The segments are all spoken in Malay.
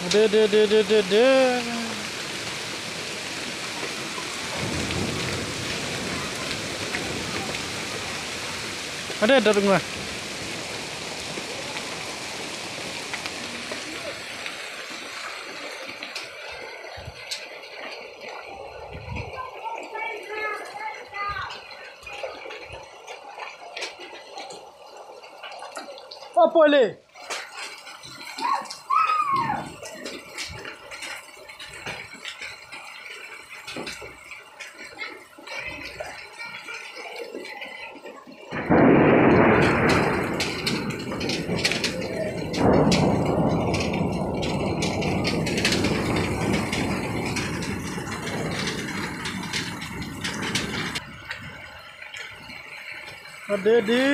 De. Ada rumah. Apa boleh? Ada di.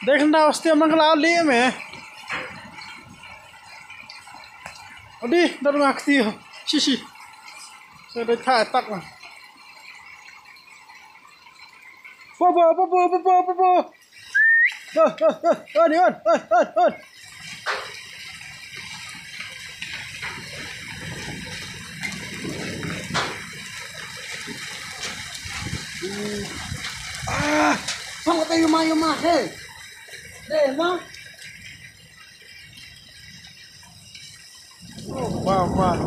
देखना उसते हम नकला ले में अड़ी डर मारती हो शी से दे था तक में बो on Không có tay yuma hey. Để mà. Wow.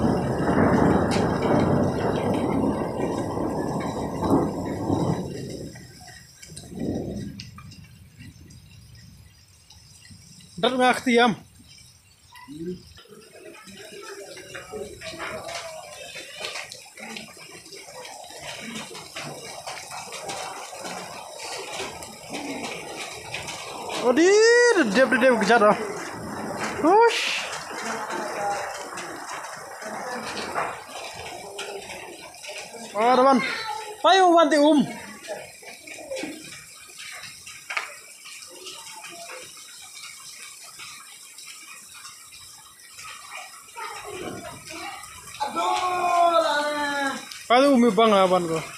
Đắt ngạc thì em. Oh di, dia kejar dah. Hush. Teman. Ayo wanti Aduh lah. Aduh bang aban ko.